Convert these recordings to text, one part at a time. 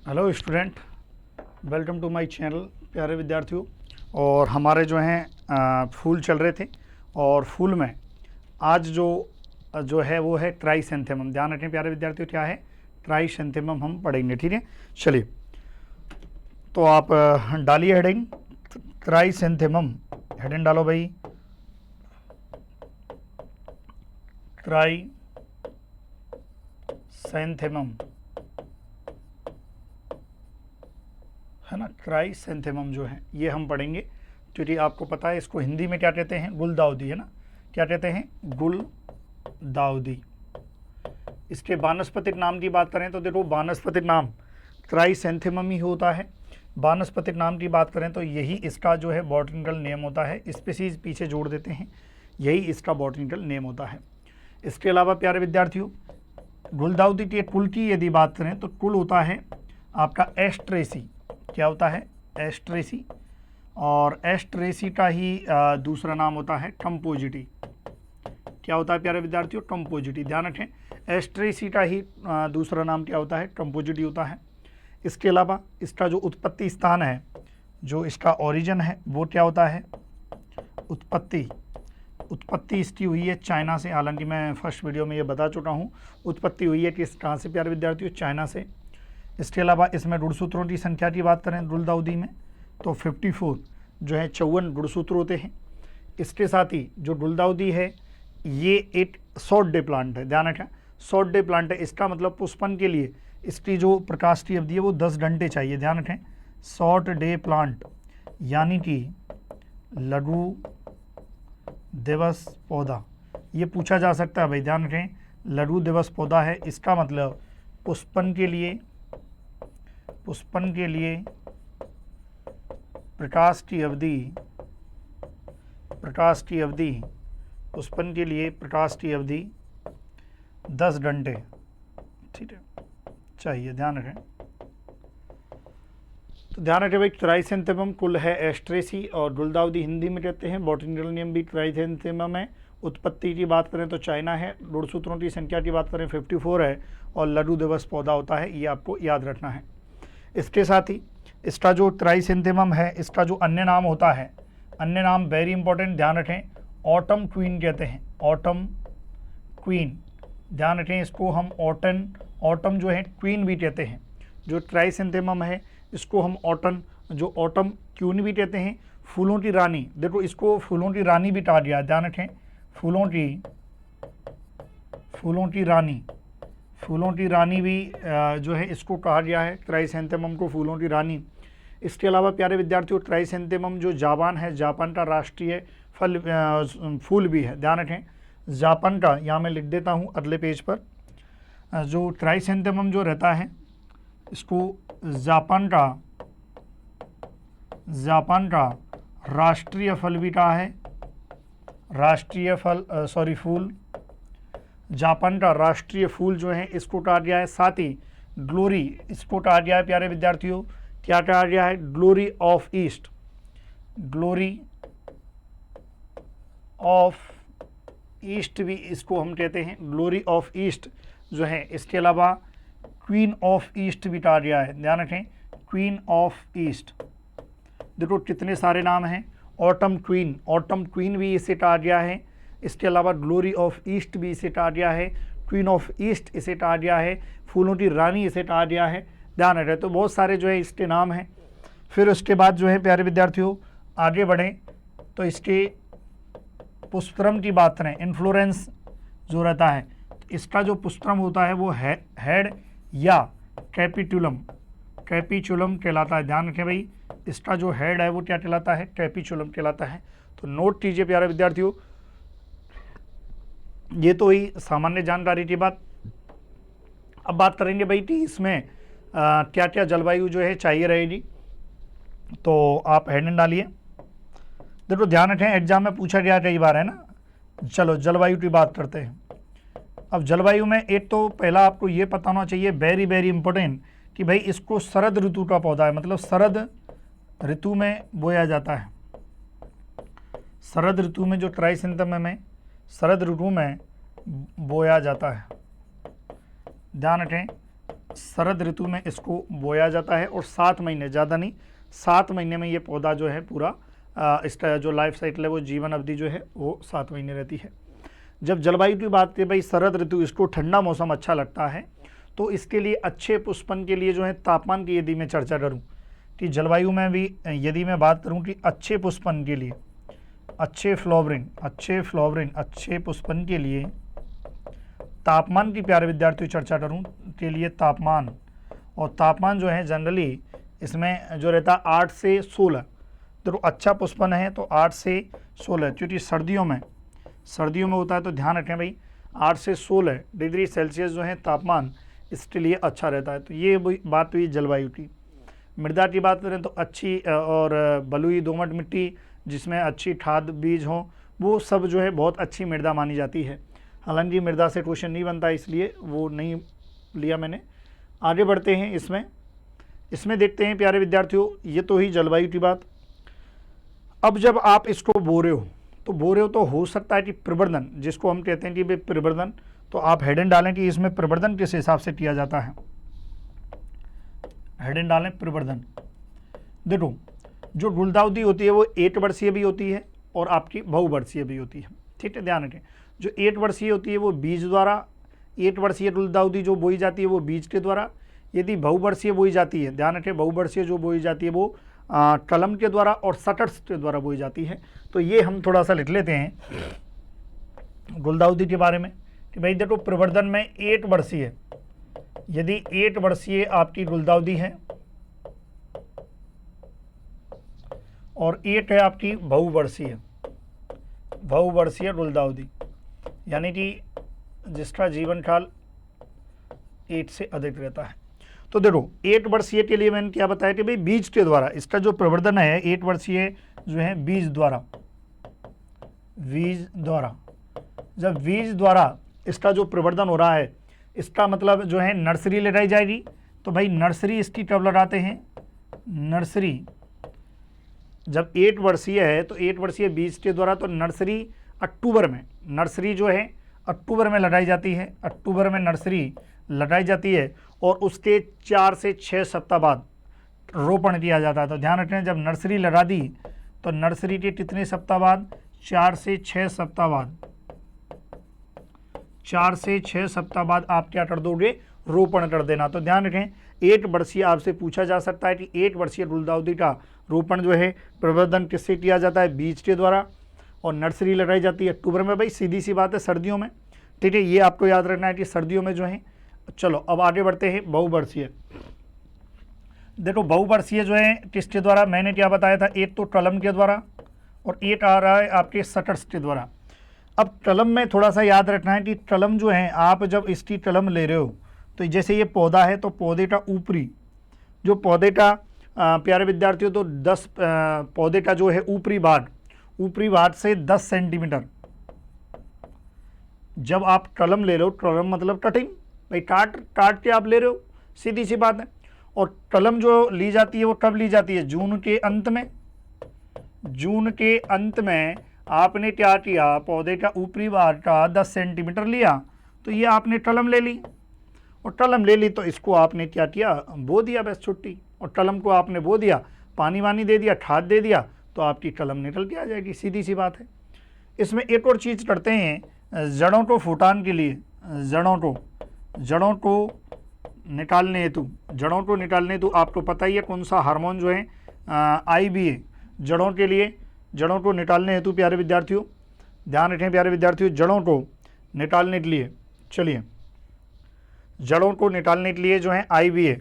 Hello student, welcome to my channel प्यारे विद्यार्थियों। और हमारे जो हैं फूल चल रहे थे और फूल में आज जो है वो है ट्राइसेंथेमम। ध्यान रखें प्यारे विद्यार्थियों, क्या है ट्राइसेंथेमम हम पढ़ेंगे, ठीक है। चलिए तो आप डालिए हेडिंग ट्राइसेंथेमम। हेडिंग डालो भाई, ट्राइसेंथेमम, है ना। क्राइसेंथेमम जो है ये हम पढ़ेंगे, क्योंकि आपको पता है इसको हिंदी में क्या कहते हैं, गुलदाउदी, है ना। क्या कहते हैं, गुलदाउदी। इसके वानस्पतिक नाम की बात करें तो देखो, वानस्पतिक नाम क्राइसेंथेमम ही होता है। वानस्पतिक नाम की बात करें तो यही इसका जो है बॉटनिकल नेम होता है। स्पीसीज पीछे जोड़ देते हैं, यही इसका बॉटनिकल नेम होता है। इसके अलावा प्यारे विद्यार्थियों, गुलदाउदी के कुल की यदि बात करें तो कुल होता है आपका एस्ट्रेसी। क्या होता है, एस्ट्रेसी। और एस्ट्रेसी का ही दूसरा नाम होता है कंपोजिटी। क्या होता है प्यारे विद्यार्थियों, कंपोजिटी। ध्यान रखें, एस्ट्रेसी का ही दूसरा नाम क्या होता है, कंपोजिटी होता है। इसके अलावा इसका जो उत्पत्ति स्थान है, जो इसका ओरिजिन है, वो क्या होता है, उत्पत्ति इसकी हुई है चाइना से। हालांकि मैं फर्स्ट वीडियो में ये बता चुका हूँ, उत्पत्ति हुई है कि कहाँ से प्यारे विद्यार्थियों, चाइना से। इसके अलावा इसमें गुणसूत्रों की संख्या की बात करें गुलदाउदी में तो 54 जो है 54 गुणसूत्र होते हैं। इसके साथ ही जो गुलदाउदी है ये एक शॉर्ट डे प्लांट है। ध्यान रखें, शॉर्ट डे प्लांट है। इसका मतलब पुष्पन के लिए इसकी जो प्रकाश की अवधि है वो 10 घंटे चाहिए। ध्यान रखें, शॉर्ट डे प्लांट यानी कि लघु दिवस पौधा, ये पूछा जा सकता है भाई। ध्यान रखें, लघु दिवस पौधा है, इसका मतलब पुष्पन के लिए प्रकाश की अवधि पुष्पन के लिए प्रकाश की अवधि 10 घंटे, ठीक है, चाहिए। ध्यान रखें, तो ध्यान रखें भाई, ट्राइसेंथेमम कुल है एस्ट्रेसी और गुलदाउदी हिंदी में कहते हैं। बॉटनिकल नेम भी ट्राइसेंथेमम है। उत्पत्ति की बात करें तो चाइना है। गुणसूत्रों की संख्या की बात करें 54 है और लघु दिवस पौधा होता है, ये आपको याद रखना है। इसके साथ ही इसका जो ट्राइसेंथेमम है, इसका जो अन्य नाम होता है, अन्य नाम वेरी इंपॉर्टेंट, ध्यान रखें, ऑटम क्वीन कहते हैं। ऑटम क्वीन, ध्यान रखें, इसको हम ऑटम जो है क्वीन भी कहते हैं। जो ट्राइसेंथेमम है इसको हम ऑटम क्वीन भी कहते हैं। फूलों की रानी, देखो इसको फूलों की रानी भी कहा गया है। ध्यान रखें, फूलों की रानी भी जो है इसको कहा गया है, ट्राइसेंथेमम को फूलों की रानी। इसके अलावा प्यारे विद्यार्थियों, ट्राइसेंथेमम जो जापान है, जापान का राष्ट्रीय फूल भी है। ध्यान रखें, जापान का, यहाँ मैं लिख देता हूँ अगले पेज पर, जो ट्राइसेंथेमम जो रहता है इसको जापान का राष्ट्रीय फल भी कहा है। फूल, जापान का राष्ट्रीय फूल जो है इसको कहा गया है। साथ ही ग्लोरी, इसको कहा गया है प्यारे विद्यार्थियों, क्या कहा गया है, ग्लोरी ऑफ ईस्ट भी इसको हम कहते हैं, ग्लोरी ऑफ ईस्ट जो है। इसके अलावा क्वीन ऑफ ईस्ट भी कहा गया है। ध्यान रखें, क्वीन ऑफ ईस्ट, देखो कितने सारे नाम हैं। ऑटम क्वीन भी इसे कहा गया है। इसके अलावा ग्लोरी ऑफ ईस्ट भी इसे कहा गया है, क्वीन ऑफ ईस्ट इसे कहा गया है, फूलों की रानी इसे कहा गया है। ध्यान रखें, तो बहुत सारे जो है इसके नाम हैं। फिर उसके बाद जो है प्यारे विद्यार्थियों आगे बढ़ें तो इसके पुष्पक्रम की बात करें, इन्फ्लोरेंस जो रहता है, इसका जो पुष्पक्रम होता है वो हेड या कैपिचुलम कहलाता है। ध्यान रखें भाई, इसका जो हेड है वो क्या कहलाता है, कैपिचुलम कहलाता है। तो नोट कीजिए प्यारे विद्यार्थियों, ये तो ही सामान्य जानकारी की बात। अब बात करेंगे भाई कि इसमें क्या क्या जलवायु जो है चाहिए रहेगी, तो आप हेडिंग डालिए। देखो ध्यान रखें, एग्जाम में पूछा गया कई बार, है ना। चलो जलवायु की बात करते हैं। अब जलवायु में एक तो पहला आपको ये पता होना चाहिए, वेरी वेरी इंपॉर्टेंट, कि भाई इसको शरद ऋतु का पौधा है, मतलब शरद ऋतु में बोया जाता है। शरद ऋतु में जो ट्राइसेंथेमम है शरद ऋतु में बोया जाता है। ध्यान रखें, शरद ऋतु में इसको बोया जाता है और 7 महीने, ज़्यादा नहीं, 7 महीने में ये पौधा जो है पूरा इसका जो लाइफ साइकिल है वो जीवन अवधि जो है वो 7 महीने रहती है। जब जलवायु की बात है भाई, शरद ऋतु, इसको ठंडा मौसम अच्छा लगता है, तो इसके लिए अच्छे पुष्पन के लिए जो है तापमान की यदि मैं चर्चा करूं कि जलवायु में भी यदि मैं बात करूं कि अच्छे पुष्पन के लिए, अच्छे पुष्पन के लिए तापमान की प्यारे विद्यार्थियों चर्चा करूं के लिए तापमान, और तापमान जो है जनरली इसमें जो रहता है 8 से 16, तो अच्छा पुष्पन है तो 8 से 16, क्योंकि सर्दियों में होता है, तो ध्यान रखें भाई 8 से 16 डिग्री सेल्सियस जो है तापमान इसके लिए अच्छा रहता है। तो ये बात हुई जलवायु की। मृदा की बात करें तो अच्छी और बलुई दोमट मिट्टी जिसमें अच्छी खाद बीज हो, वो सब जो है बहुत अच्छी मृदा मानी जाती है। हालांकि मृदा से क्वेश्चन नहीं बनता इसलिए वो नहीं लिया मैंने। आगे बढ़ते हैं, इसमें देखते हैं प्यारे विद्यार्थियों, ये तो ही जलवायु की बात। अब जब आप इसको बो रहे हो तो हो सकता है कि प्रवर्धन, जिसको हम कहते हैं कि भाई प्रवर्धन, तो आप हेडन डालें कि इसमें प्रवर्धन किस हिसाब से किया जाता है। हेडन डालें प्रवर्धन। देखो जो गुलदाउदी होती है वो 8 वर्षीय भी होती है और आपकी बहुवर्षीय भी होती है, ठीक है, ध्यान रखें। जो 8 वर्षीय होती है वो बीज द्वारा, 8 वर्षीय गुलदाउदी जो बोई जाती है वो बीज के द्वारा। यदि बहुवर्षीय बोई जाती है, ध्यान रखें, बहुवर्षीय जो बोई जाती है वो कलम के द्वारा और शटर्स के द्वारा बोई जाती है। तो ये हम थोड़ा सा लिख लेते हैं गुलदाउदी के बारे में कि भाई देखो प्रवर्धन में 8 वर्षीय, यदि 8 वर्षीय आपकी गुलदाउदी है और 8 है आपकी बहुवर्षीय गुलदाउदी, यानी कि जिसका जीवन काल 8 से अधिक रहता है। तो देखो 8 वर्षीय के लिए मैंने क्या बताया कि भाई बीज के द्वारा इसका जो प्रवर्धन है 8 वर्षीय जो है बीज द्वारा, जब बीज द्वारा इसका जो प्रवर्धन हो रहा है, इसका मतलब जो है नर्सरी लगाई जाएगी। तो भाई नर्सरी इसकी कब लगाते हैं, नर्सरी जब 8 वर्षीय है तो 8 वर्षीय बीज के द्वारा, तो नर्सरी अक्टूबर में, नर्सरी जो है अक्टूबर में लगाई जाती है, अक्टूबर में नर्सरी लगाई जाती है और उसके 4 से 6 सप्ताह बाद रोपण किया जाता है। तो ध्यान रखें, जब नर्सरी लगा दी तो नर्सरी के कितने सप्ताह बाद, 4 से 6 सप्ताह बाद, 4 से 6 सप्ताह बाद आप क्या कर दोगे, रोपण कर देना। तो ध्यान रखें 8 वर्षीय आपसे पूछा जा सकता है कि 8 वर्षीय गुलदाउदी का रोपण जो है प्रवर्धन किससे किया जाता है, बीज के द्वारा, और नर्सरी लगाई जाती है अक्टूबर में। भाई सीधी सी बात है सर्दियों में, ठीक है, ये आपको याद रखना है कि सर्दियों में जो है। चलो अब आगे बढ़ते हैं, बहुवर्षीय। देखो बहुवर्षीय जो है किसके द्वारा, मैंने क्या बताया था, एक तो कलम के द्वारा और एक आ रहा है आपके शटर्स के द्वारा। अब कलम में थोड़ा सा याद रखना है कि कलम जो है, आप जब इसकी कलम ले रहे हो तो जैसे ये पौधा है तो पौधे का ऊपरी जो पौधे का प्यारे विद्यार्थियों, तो 10 पौधे का जो है ऊपरी भाग से 10 सेंटीमीटर जब आप कलम ले रहे हो, कलम मतलब कटिंग, भाई काट के आप ले रहे हो, सीधी सी बात है। और कलम जो ली जाती है वो कब ली जाती है, जून के अंत में। जून के अंत में आपने क्या किया, पौधे का ऊपरी भाग का 10 सेंटीमीटर लिया, तो ये आपने कलम ले ली, और कलम ले ली तो इसको आपने क्या किया, बो दिया, बस छुट्टी। और कलम को आपने बो दिया, पानी वानी दे दिया, खाद दे दिया, तो आपकी कलम निकल के आ जाएगी, सीधी सी बात है। इसमें एक और चीज़ करते हैं, जड़ों को फुटान के लिए, जड़ों को निकालने हेतु आपको पता ही है कौन सा हार्मोन जो है IBA, जड़ों को निकालने हेतु प्यारे विद्यार्थियों ध्यान रखें, प्यारे विद्यार्थियों जड़ों को निकालने के लिए, चलिए जड़ों को निकालने के लिए जो है IBA,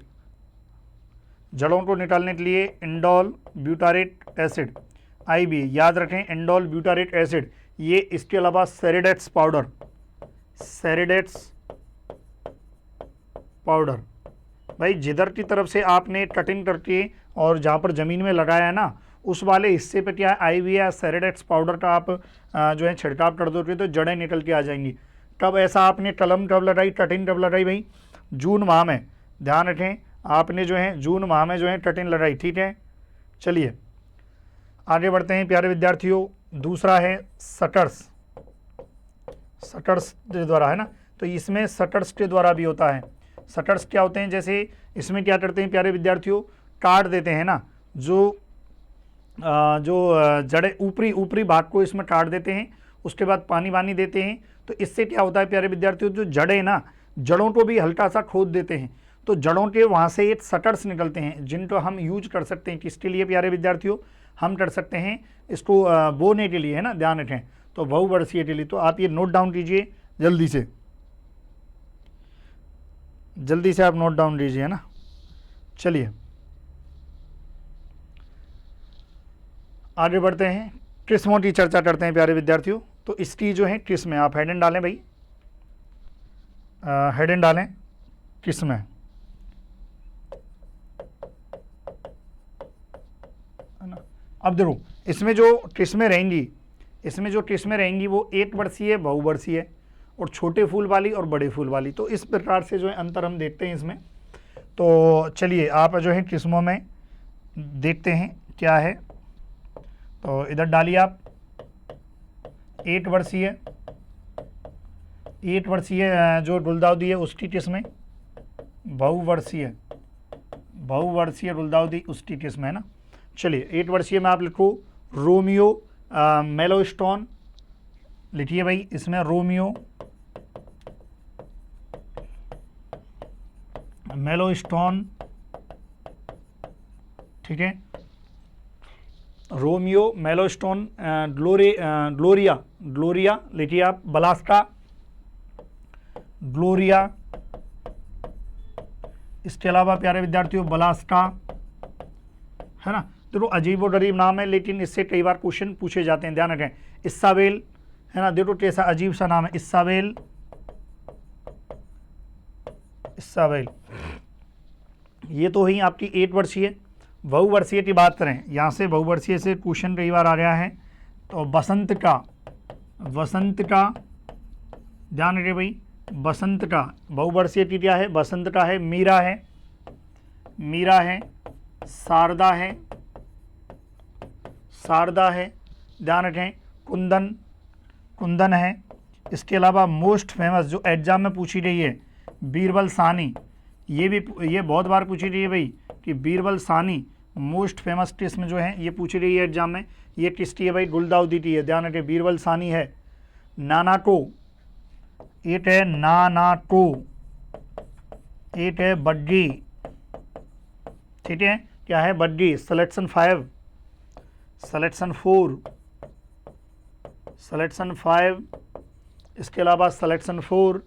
जड़ों को निकालने के लिए इंडोल ब्यूटारेट एसिड, IBA याद रखें, इंडोल ब्यूटारेट एसिड। ये इसके अलावा सेरेडेट्स पाउडर, भाई जिधर की तरफ से आपने कटिंग करके और जहाँ पर ज़मीन में लगाया है ना, उस वाले हिस्से पे क्या है IBA या सेरेडेट्स पाउडर का आप जो है छिड़काव कर दोगे तो जड़ें निकल के आ जाएंगी। कब ऐसा आपने कलम कब लगाई, कटिंग कब लगाई, भाई जून माह में, ध्यान रखें आपने जो है जून माह में जो है कटिंग लगाई, ठीक है। चलिए आगे बढ़ते हैं प्यारे विद्यार्थियों, दूसरा है शटर्स के द्वारा, है ना, तो इसमें शटर्स के द्वारा भी होता है। सटर्स क्या होते हैं, जैसे इसमें क्या करते हैं प्यारे विद्यार्थियों, काट देते हैं ना, जो जड़े ऊपरी भाग को इसमें काट देते हैं, उसके बाद पानी वानी देते हैं। तो इससे क्या होता है प्यारे विद्यार्थियों, जो जड़ें ना, जड़ों को भी हल्का सा खोद देते हैं, तो जड़ों के वहाँ से एक सटर्स निकलते हैं जिनको हम यूज कर सकते हैं किसके लिए प्यारे विद्यार्थियों, हम कर सकते हैं इसको बोने के लिए, है ना, ध्यान रखें, तो बहुवर्षीय के लिए। तो आप ये नोट डाउन कीजिए जल्दी से आप नोट डाउन कीजिए, है ना। चलिए आगे बढ़ते हैं, किस्मों की चर्चा करते हैं प्यारे विद्यार्थियों। तो इसकी जो है किस्में, आप हेडिंग डालें भाई, हेडिंग डालें किस्में, है ना। अब देखो इसमें जो किस्में रहेंगी वो एक वर्षीय, बहुवर्षीय और छोटे फूल वाली और बड़े फूल वाली। तो इस प्रकार से जो है अंतर हम देखते हैं इसमें। तो चलिए आप जो है किस्मों में देखते हैं क्या है। तो इधर डालिए आप 8 वर्षीय जो गुलदाउदी है उसकी किस्में, बहुवर्षीय गुलदाउदी उसकी किस्म, है ना। चलिए 8 वर्षीय में आप लिखो रोमियो मेलोस्टोन, लिखिए भाई इसमें रोमियो मेलोस्टोन, ठीक है, रोमियो मेलोस्टोन, ग्लोरिया लिखिए आप, बलास्का ग्लोरिया, इसके अलावा प्यारे विद्यार्थियों बलास्का, है ना। देखो अजीब और गरीब नाम है लेकिन इससे कई बार क्वेश्चन पूछे जाते हैं, ध्यान रखें। इसाबेल, है ना, देखो कैसा अजीब सा नाम है, इसाबेल, ये तो ही आपकी 8 वर्षीय। बहुवर्षीय की बात करें, यहाँ से बहुवर्षीय से क्वेश्चन कई बार आ रहा है। तो वसंत का ध्यान रखिए भाई, बसंत का बहुवर्षीय की क्या है, बसंत का है, मीरा है, शारदा है, ध्यान रखें, कुंदन है। इसके अलावा मोस्ट फेमस जो एग्जाम में पूछी गई है, बीरबल सानी, ये बहुत बार पूछी गई है भाई कि बीरबल सानी मोस्ट फेमस किस्म जो है ये पूछी गई है एग्जाम में। ये किसकी है भाई, गुलदाउदी की है, ध्यान रखें, बीरबल सानी है। नानाटो, एक है नानाटो, एक है बड्डी, ठीक है, क्या है बड्डी, सिलेक्शन 5, सिलेक्शन 5, इसके अलावा सिलेक्शन 4,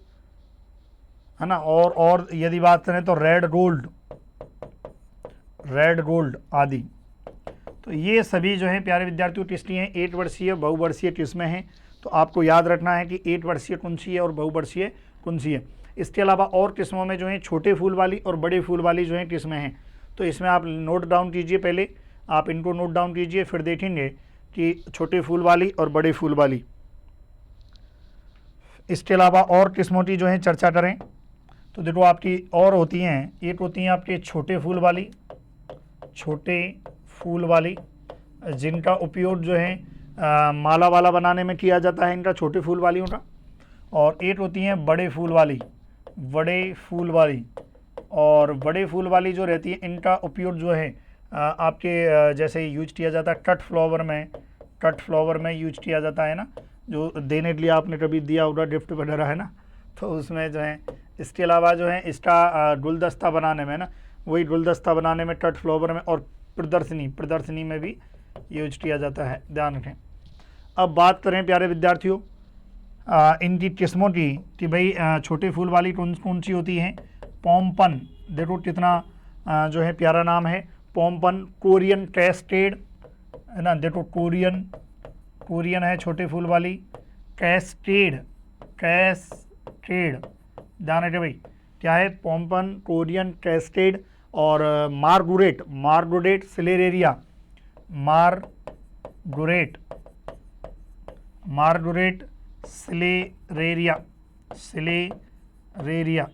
है ना। और यदि बात करें तो रेड गोल्ड आदि। तो ये सभी जो है प्यारे विद्यार्थियों किसकी हैं, 8 वर्षीय बहुवर्षीय किस्में हैं। तो आपको याद रखना है कि 8 वर्षीय कौन सी है और बहुवर्षीय कौन सी है। इसके अलावा और किस्मों में जो है छोटे फूल वाली और बड़े फूल वाली जो है किस्में हैं। तो इसमें आप नोट डाउन कीजिए, पहले आप इनको नोट डाउन कीजिए, फिर देखेंगे कि छोटे फूल वाली और बड़े फूल वाली। इसके अलावा और किस्मों की जो है चर्चा करें तो देखो आपकी और होती हैं, एक होती हैं आपके छोटे फूल वाली जिनका उपयोग जो है माला वाला बनाने में किया जाता है, इनका छोटे फूल वालियों का। और एक होती हैं बड़े फूल वाली, और बड़े फूल वाली जो रहती है इनका उपयोग जो है आपके जैसे यूज किया जाता है कट फ्लावर में यूज किया जाता है ना, जो देने के लिए आपने कभी दिया होगा गिफ्ट वगैरह, है ना, तो उसमें जो है। इसके अलावा जो है इसका गुलदस्ता बनाने में ना, वही गुलदस्ता बनाने में कट फ्लावर में, और प्रदर्शनी में भी यूज किया जाता है, ध्यान रखें। अब बात करें प्यारे विद्यार्थियों इनकी किस्मों की कि भाई छोटे फूल वाली कौन सी होती हैं। पॉम्पन, देखो कितना जो है प्यारा नाम है, पॉम्पन। कोरियन कैस्केड, है ना, देखो कोरियन है छोटे फूल वाली। कैस्केड, ध्यान रखिए भाई, क्या है, पॉम्पन, कोरियन, कैस्केड। और मार्गोरेट सिलेरेरिया, मार्गोरेट सिलेरेरिया,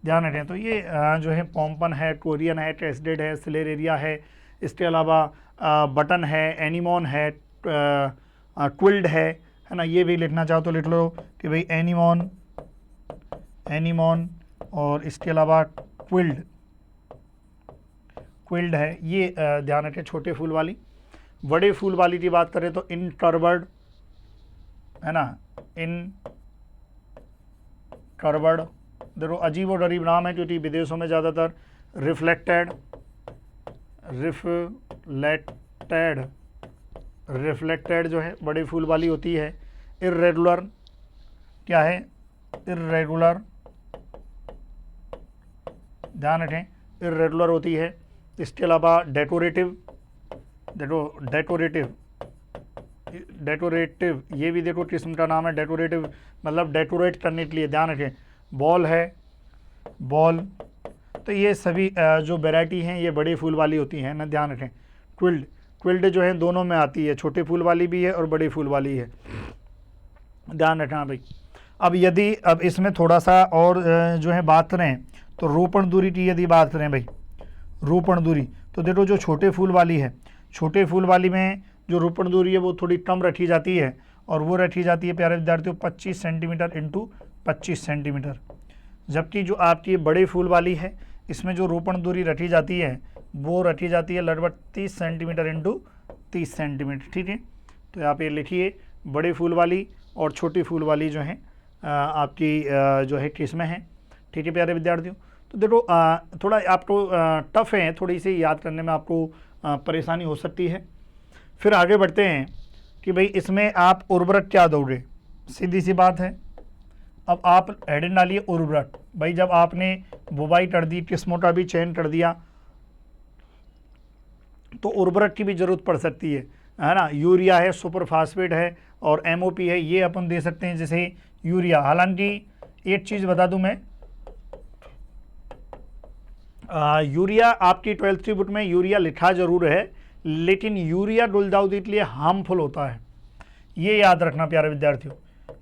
ध्यान रखें। तो ये जो है पॉम्पन है, कोरियन है, कैस्केड है, सिलेरेरिया है। इसके अलावा बटन है, एनीमोन है, क्विल्ड है ना। ये भी लिखना चाहो तो लिख लो कि भाई एनीमोन, और इसके अलावा क्विल्ड है, ये ध्यान रखें छोटे फूल वाली। बड़े फूल वाली की बात करें तो इनकर्वर्ड है ना, इनकर्वर्ड, देखो अजीब और गरीब नाम है क्योंकि विदेशों में ज़्यादातर रिफ्लेक्टेड जो है बड़े फूल वाली होती है। इर्रेगुलर क्या है, इर्रेगुलर, ध्यान रखें इर्रेगुलर होती है। इसके अलावा डेकोरेटिव, डेकोरेटिव ये भी देखो किस्म का नाम है, डेकोरेटिव मतलब डेकोरेट करने के लिए, ध्यान रखें। बॉल है, बॉल, तो ये सभी जो वैरायटी हैं ये बड़े फूल वाली होती हैं ना, ध्यान रखें। क्विल्ड जो है दोनों में आती है, छोटे फूल वाली भी है और बड़े फूल वाली है, ध्यान रखना भाई। अब इसमें थोड़ा सा और जो है बात करें तो रोपण दूरी की यदि बात करें भाई, रोपण दूरी, तो देखो जो छोटे फूल वाली है, छोटे फूल वाली में जो रोपण दूरी है वो थोड़ी कम रखी जाती है और वो रखी जाती है प्यारे विद्यार्थियों 25 सेंटीमीटर इंटू 25 सेंटीमीटर। जबकि जो आपकी बड़े फूल वाली है इसमें जो रोपण दूरी रखी जाती है वो रखी जाती है लगभग 30 सेंटीमीटर इंटू 30 सेंटीमीटर, ठीक है। तो यहाँ पे लिखिए बड़े फूल वाली और छोटी फूल वाली जो है आपकी जो है किस्में हैं, ठीक है प्यारे विद्यार्थियों। तो देखो थोड़ा आपको टफ है, थोड़ी सी याद करने में आपको परेशानी हो सकती है। फिर आगे बढ़ते हैं कि भाई इसमें आप उर्वरक क्या दोगे, सीधी सी बात है। अब आप हेडिंग डालिए उर्वरक, भाई जब आपने बुवाई कर दी, किस्मों का भी चयन कर दिया तो उर्वरक की भी ज़रूरत पड़ सकती है ना। यूरिया है, सुपर फास्फेट है और MOP है, ये अपन दे सकते हैं जैसे यूरिया। हालांकि एक चीज़ बता दूं मैं, यूरिया आपकी 12th की बुक में यूरिया लिखा जरूर है, लेकिन यूरिया गुलदाउदी के लिए हार्मफुल होता है, ये याद रखना प्यारे विद्यार्थियों।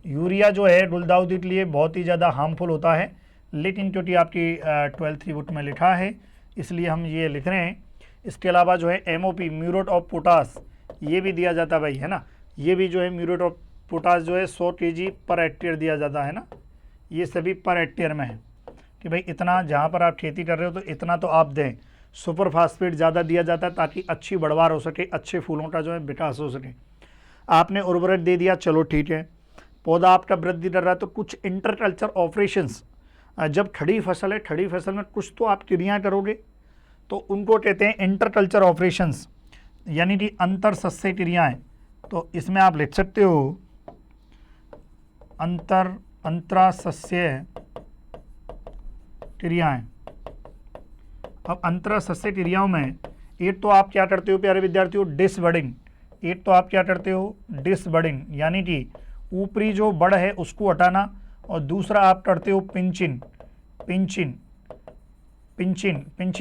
यूरिया जो है गुलदाउदी के लिए बहुत ही ज़्यादा हार्मफुल होता है, लेकिन क्योंकि आपकी 12th की बुक में लिखा है इसलिए हम ये लिख रहे हैं। इसके अलावा जो है MOP म्यूरेट ऑफ पोटास ये भी दिया जाता है भाई, है ना। ये भी जो है म्यूरेट ऑफ पोटास जो है 100 kg पर हेक्टेयर दिया जाता है ना, ये सभी पर हेक्टेयर में है कि भाई इतना जहाँ पर आप खेती कर रहे हो तो इतना तो आप दें। सुपर फास्फेट ज़्यादा दिया जाता है ताकि अच्छी बढ़वार हो सके, अच्छे फूलों का जो है विकास हो सके। आपने उर्वरक दे दिया, चलो ठीक है, पौधा आपका वृद्धि कर रहा है, तो कुछ इंटरकल्चर ऑपरेशंस, जब खड़ी फसल है, खड़ी फसल में कुछ तो आप क्रियाएँ करोगे, तो उनको कहते हैं इंटरकल्चर ऑपरेशंस, यानी कि अंतर सस्य क्रियाएँ। तो इसमें आप लिख सकते हो अंतरासस्य क्रियाएँ। अब अंतरासस्य क्रियाओं में एक तो आप क्या करते हो प्यारे विद्यार्थियों, डिसबडिंग, एक तो आप क्या करते हो डिसबडिंग, यानी कि ऊपरी जो बड़ है उसको हटाना, और दूसरा आप करते हो पिंचिन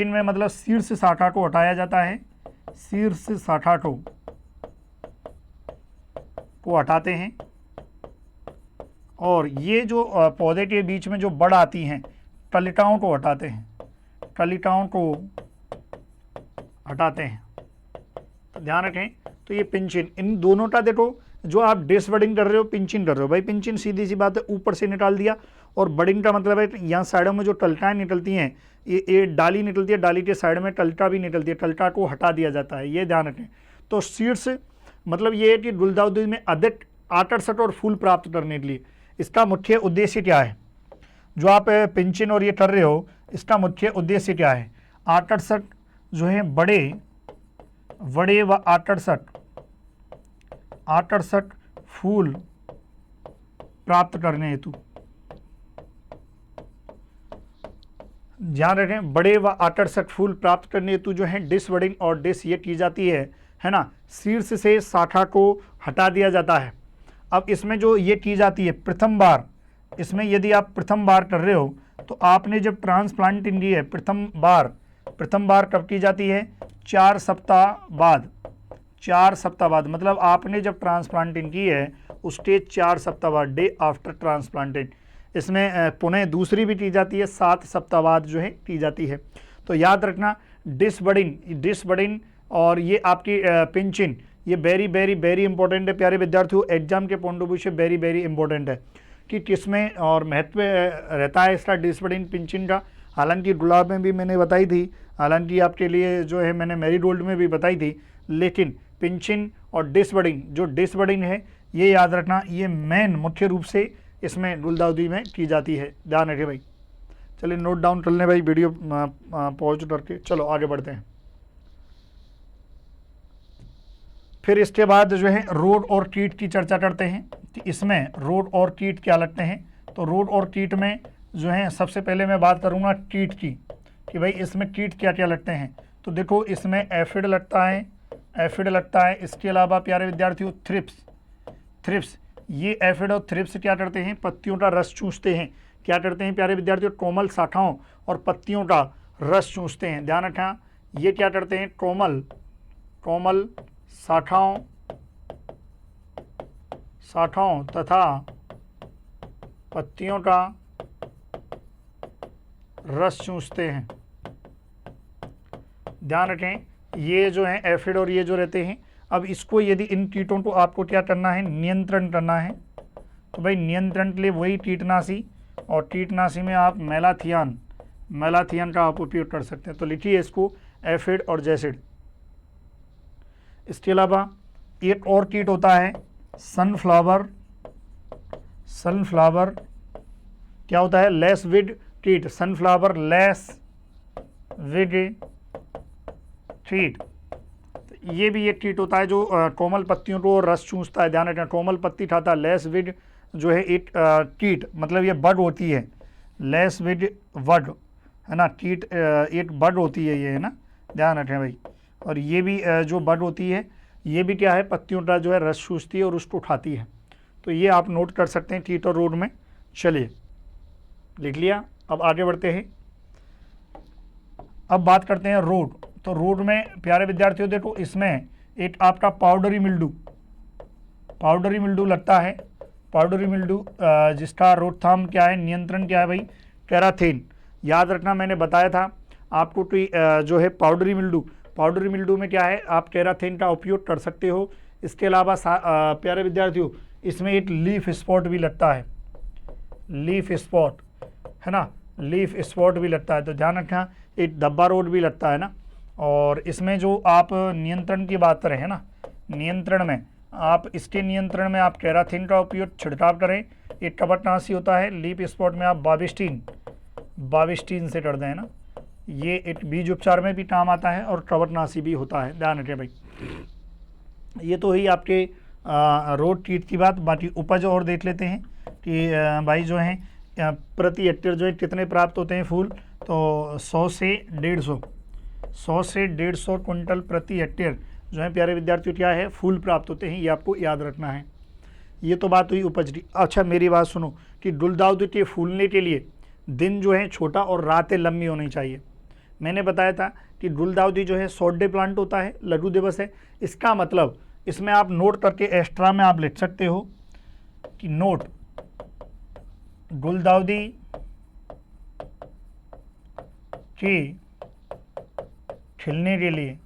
में मतलब शीर्ष शाखा को हटाया जाता है, शीर्ष शाखा को हटाते हैं। और ये जो पौधे के बीच में जो बड़ आती हैं कलिकाओं को हटाते हैं, कलिकाओं को हटाते हैं, तो ध्यान रखें। तो ये पिंचिन, इन दोनों का देखो, जो आप डिसबडिंग कर रहे हो, पिंचिन कर रहे हो, भाई पिंचिन सीधी सी बात है ऊपर से निकाल दिया, और बडिंग का मतलब है यहाँ साइडों में जो टलटाएँ निकलती हैं, ये डाली निकलती है, डाली के साइड में टलटा भी निकलती है, टलटा को हटा दिया जाता है, ये ध्यान रखें। तो शीर्ष मतलब ये है कि गुलदाउदी में अधिक आकर्षक और फूल प्राप्त करने के लिए इसका मुख्य उद्देश्य क्या है, जो आप पिंचिन और ये कर रहे हो, इसका मुख्य उद्देश्य क्या है, आकर्षक जो है बड़े व आकर्षक फूल प्राप्त करने हेतु, ध्यान रखें, बड़े व आकर्षक फूल प्राप्त करने हेतु जो है डिसबडिंग और डिस ये की जाती है ना। शीर्ष से शाखा को हटा दिया जाता है। अब इसमें जो ये की जाती है प्रथम बार, इसमें यदि आप प्रथम बार कर रहे हो तो आपने जब ट्रांसप्लांटिंग की है प्रथम बार कब की जाती है, 4 सप्ताह बाद, 4 सप्ताह बाद, मतलब आपने जब ट्रांसप्लांटिंग की है उसके 4 सप्ताह बाद, डे आफ्टर ट्रांसप्लांटिंग। इसमें पुनः दूसरी भी की जाती है 7 सप्ताह बाद जो है की जाती है। तो याद रखना डिसबडिंग और ये आपकी पिंचिन, ये वेरी इंपॉर्टेंट है प्यारे विद्यार्थियों, एग्जाम के पॉइंट ऑफ व्यू से वेरी इंपॉर्टेंट है, कि किसमें और महत्व रहता है इसका डिसबर्डिंग पिंचिंग का। हालांकि गुलाब में भी मैंने बताई थी, हालांकि आपके लिए जो है मैंने मैरीगोल्ड में भी बताई थी, लेकिन पिंचिंग और डिसबर्डिंग, जो डिसबर्डिंग है ये याद रखना, ये मेन मुख्य रूप से इसमें गुलदाउदी में की जाती है, ध्यान रखिए भाई। चलिए नोट डाउन कर लें भाई, वीडियो पॉज करके। चलो आगे बढ़ते हैं। फिर इसके बाद जो है रोड और कीट की चर्चा करते हैं कि इसमें रोड और कीट क्या लगते हैं। तो रोड और कीट में जो है सबसे पहले मैं बात करूंगा कीट की, कि भाई इसमें कीट क्या क्या लगते हैं। तो देखो इसमें एफिड लगता है, एफिड लगता है। इसके अलावा प्यारे विद्यार्थियों थ्रिप्स, थ्रिप्स, ये एफिड और थ्रिप्स क्या करते हैं, पत्तियों का रस चूसते हैं। क्या करते हैं प्यारे विद्यार्थियों, कोमल शाखाओं और पत्तियों का रस चूसते हैं, ध्यान रखना। ये क्या करते हैं, कोमल शाखाओं तथा पत्तियों का रस चूसते हैं, ध्यान रखें। ये जो है एफिड और ये जो रहते हैं। अब इसको यदि इन कीटों को आपको क्या करना है, नियंत्रण करना है, तो भाई नियंत्रण के लिए वही कीटनाशी, और कीटनाशी में आप मैलाथियन का आप उपयोग कर सकते हैं। तो लिखिए इसको एफिड और जैसिड। इसके अलावा एक और कीट होता है सनफ्लावर क्या होता है, लेस विड कीट, सनफ्लावर लेस विड कीट। ये भी एक कीट होता है जो कोमल पत्तियों को रस चूसता है, ध्यान रखना। कोमल पत्ती खाता है। लेस विड जो है एक कीट, मतलब ये बड होती है, लेस विड वड है ना, कीट एक बड होती है ये, है ना, ध्यान रखें भाई। और ये भी जो बड होती है ये भी क्या है, पत्तियों का जो है रस चूसती है और उसको खाती है। तो ये आप नोट कर सकते हैं कीट और रोड में। चलिए लिख लिया, अब आगे बढ़ते हैं। अब बात करते हैं रोड। तो रोड में प्यारे विद्यार्थियों देखो इसमें एक आपका पाउडरी मिल्डू लगता है। पाउडरी मिल्डू जिसका रोकथाम क्या है, नियंत्रण क्या है भाई, कैराथेन। याद रखना मैंने बताया था आपको कि जो है पाउडरी मिल्डू में क्या है, आप कैराथेन का उपयोग कर सकते हो। इसके अलावा प्यारे विद्यार्थियों इसमें एक लीफ स्पॉट भी लगता है, लीफ स्पॉट है ना, लीफ स्पॉट भी लगता है। तो ध्यान रखना, एक धब्बा रोग भी लगता है ना। और इसमें जो आप नियंत्रण की बात करें है ना, नियंत्रण में आप इसके नियंत्रण में आप कैराथीन का उपयोग छिड़काव करें। एक कवकनाशी होता है, लीफ स्पॉट में आप बाविस्टीन से कर दें, है ना। ये एक बीज उपचार में भी काम आता है और कवकनाशी भी होता है, ध्यान रखें भाई। ये तो ही आपके रोड कीट की बात। बाकी उपज और देख लेते हैं कि भाई जो है प्रति हेक्टेयर जो है कितने प्राप्त होते हैं फूल। तो 100 से 150 क्विंटल प्रति हेक्टेयर जो है प्यारे विद्यार्थियों क्या है, फूल प्राप्त होते हैं। ये आपको याद रखना है। ये तो बात हुई उपज की। अच्छा मेरी बात सुनो कि गुलदाउदी के फूलने के लिए दिन जो है छोटा और रातें लंबी होनी चाहिए। मैंने बताया था कि गुलदाउदी जो है शॉर्ट डे प्लांट होता है, लघु दिवस है। इसका मतलब इसमें आप नोट करके एक्स्ट्रा में आप लिख सकते हो कि नोट गुलदाउदी की खिलने के लिए,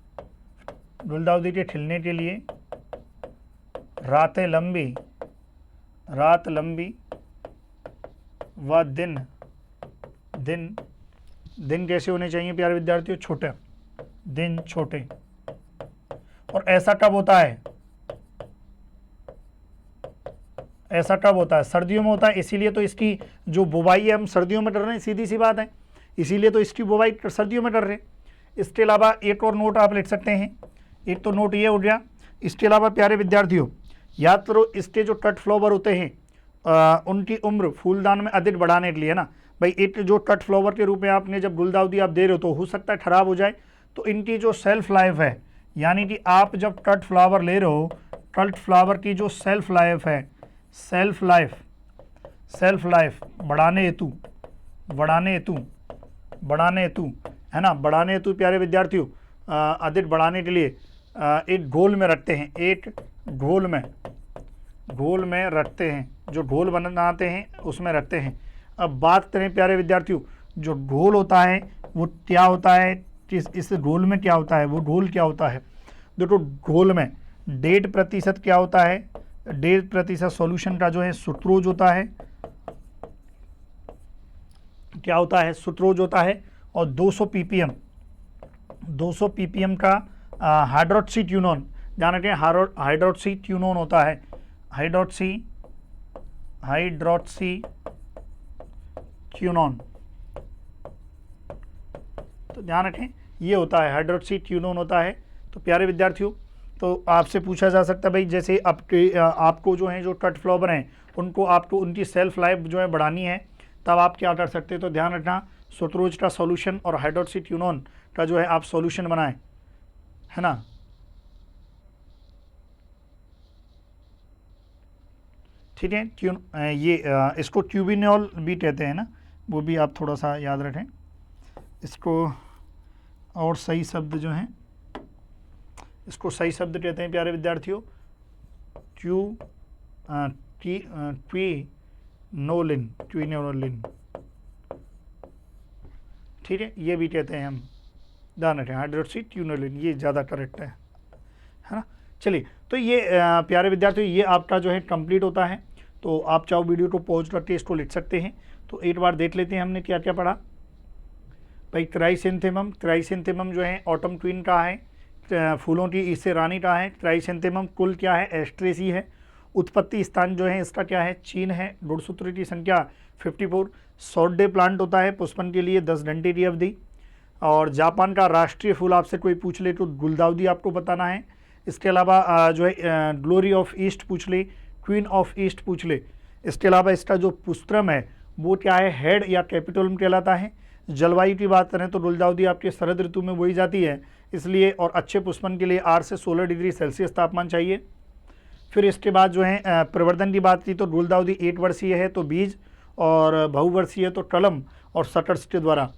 गुलदाउदी के खिलने के लिए रात लंबी व दिन कैसे होने चाहिए प्यारे विद्यार्थियों, छोटे दिन, छोटे। और ऐसा कब होता है, ऐसा कब होता है, सर्दियों में होता है। इसीलिए तो इसकी जो बुवाई है हम सर्दियों में कर रहे हैं, सीधी सी बात है, इसीलिए तो इसकी बुवाई सर्दियों में कर रहे हैं। इसके अलावा एक और नोट आप लिख सकते हैं, एक तो नोट ये हो गया। इसके अलावा प्यारे विद्यार्थियों याद करो, इसके जो कट फ्लावर होते हैं उनकी उम्र फूलदान में अधिक बढ़ाने के लिए, है ना भाई। एक जो कट फ्लावर के रूप में आपने जब गुलदाउदी आप दे रहे हो तो हो सकता है खराब हो जाए, तो इनकी जो सेल्फ लाइफ है, यानी कि आप जब कट फ्लावर ले रहे हो, कट फ्लावर की जो सेल्फ लाइफ है, सेल्फ लाइफ बढ़ाने हेतु है ना, बढ़ाने हेतु प्यारे विद्यार्थियों अधिक बढ़ाने के लिए एक घोल में रखते हैं, एक घोल में रखते हैं, जो घोल बनाते हैं उसमें रखते हैं। अब बात करें प्यारे विद्यार्थियों, जो घोल होता है वो क्या होता है, इस घोल में क्या होता है, वो घोल क्या होता है। देखो घोल में 1.5% क्या होता है, 1.5% सॉल्यूशन का जो है सुक्रोज होता है, क्या होता है, सुक्रोज होता है, और 200 ppm का हाइड्रोक्सीक्विनोन, ध्यान रखें हाइड्रोक्सीक्विनोन होता है, हाइड्रोक्सीक्विनोन, तो ध्यान रखें ये होता है हाइड्रोक्सीक्विनोन होता है। तो प्यारे विद्यार्थियों, तो आपसे पूछा जा सकता है भाई, जैसे आपको जो है जो टट फ्लावर हैं उनको आपको उनकी सेल्फ लाइफ जो है बढ़ानी है, तब आप क्या कर सकते हैं, तो ध्यान रखना सुक्रोज का सॉल्यूशन और हाइड्रोक्सीक्विनोन का जो है आप सॉल्यूशन बनाएं, है ना। ठीक है, इसको ट्यूबिनॉल भी कहते हैं ना, वो भी आप थोड़ा सा याद रखें इसको, और सही शब्द जो हैं इसको सही शब्द कहते हैं प्यारे विद्यार्थियों, ट्वीनोलिन, ठीक है, ये भी कहते हैं हम, ध्यान रखें हाइड्रोक्सीक्विनोलिन, ये ज़्यादा करेक्ट है ना। चलिए, तो ये प्यारे विद्यार्थियों ये आपका जो है कंप्लीट होता है। तो आप चाहो वीडियो को पॉज करके इसको लिख सकते हैं। तो एक बार देख लेते हैं हमने क्या क्या पढ़ा भाई। क्राइसेंथेमम जो है ऑटम क्वीन का है, फूलों की इससे रानी का है। क्राइसेंथेमम कुल क्या है, एस्ट्रेसी है। उत्पत्ति स्थान जो है इसका क्या है, चीन है। गुणसूत्र की संख्या 54। शॉर्ट डे प्लांट होता है, पुष्पन के लिए 10 घंटे की अवधि। और जापान का राष्ट्रीय फूल आपसे कोई पूछ ले तो गुलदाउदी आपको बताना है। इसके अलावा जो है ग्लोरी ऑफ ईस्ट पूछ ले, क्वीन ऑफ ईस्ट पूछ ले। इसके अलावा इसका जो पुष्पम है वो क्या है, हेड या कैपिटोलम कहलाता है। जलवायु की बात करें तो गुलदाउदी आपके शरद ऋतु में बोई जाती है, इसलिए और अच्छे पुष्पन के लिए 8 से 16 डिग्री सेल्सियस तापमान चाहिए। फिर इसके बाद जो है प्रवर्धन की बात की तो गुलदाउदी 1 वर्षीय है तो बीज, और बहुवर्षीय है तो कलम और शटर्स के द्वारा।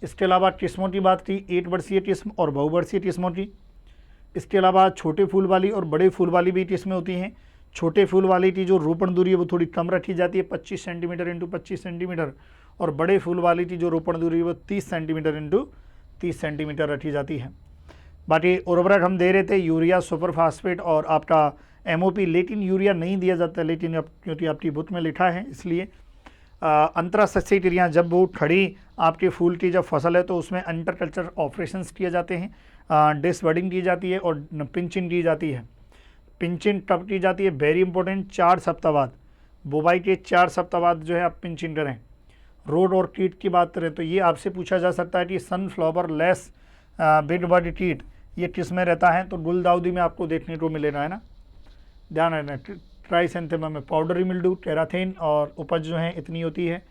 इसके अलावा किस्मों की बात की, 1 वर्षीय किस्म और बहुवर्षीय किस्मों की। इसके अलावा छोटे फूल वाली और बड़े फूल वाली भी किस्में होती हैं। छोटे फूल वाली की जो रोपण दूरी है वो थोड़ी कम रखी जाती है, 25 सेंटीमीटर इंटू 25 सेंटीमीटर, और बड़े फूल वाली की जो रोपण दूरी है वो 30 सेंटीमीटर इंटू 30 सेंटीमीटर रखी जाती है। बाकी उर्वरक हम दे रहे थे यूरिया, सुपर फास्फेट और आपका MOP, लेकिन यूरिया नहीं दिया जाता, लेकिन क्योंकि आपकी बुक में लिखा है इसलिए। अंतरासस्यी क्रिया, जब वो खड़ी आपके फूल की जब फसल है तो उसमें अंटर कल्चर ऑपरेशंस किए जाते हैं, डिसबर्डिंग की जाती है और पिंचिंग की जाती है। पिंचिंग कब की जाती है, वेरी इंपॉर्टेंट, 4 सप्ताह बाद, बुवाई के 4 सप्ताह बाद जो है आप पिंचिंग करें। रोड और कीट की बात करें तो ये आपसे पूछा जा सकता है कि सनफ्लावर लेस बिग बॉडी कीट ये किस में रहता है, तो गुलदाउदी में आपको देखने को मिलेगा, है ना, ध्यान रखना। क्राइसेंथेमम में पाउडरी मिल्ड्यू, टेराथेन और उपज जो है इतनी होती है।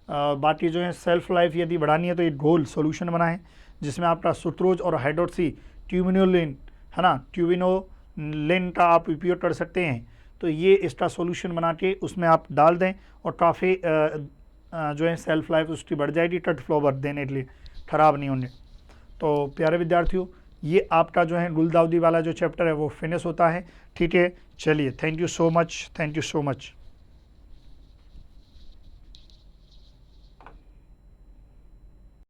बाकी जो है सेल्फ लाइफ यदि बढ़ानी है तो एक घोल सॉल्यूशन बना है जिसमें आपका सुक्रोज और हाइड्रोक्सी ट्यूबिनोलिन, है ना, ट्यूबिनोलिन का आप उपयोग कर सकते हैं। तो ये इसका सॉल्यूशन बना के उसमें आप डाल दें और काफ़ी जो है सेल्फ लाइफ उसकी बढ़ जाएगी, कट फ्लावर देने के लिए ख़राब नहीं होंगे। तो प्यारे विद्यार्थियों, ये आपका जो है गुलदाउदी वाला जो चैप्टर है वो फिनिश होता है। ठीक है, चलिए, thank you so much, thank you so much.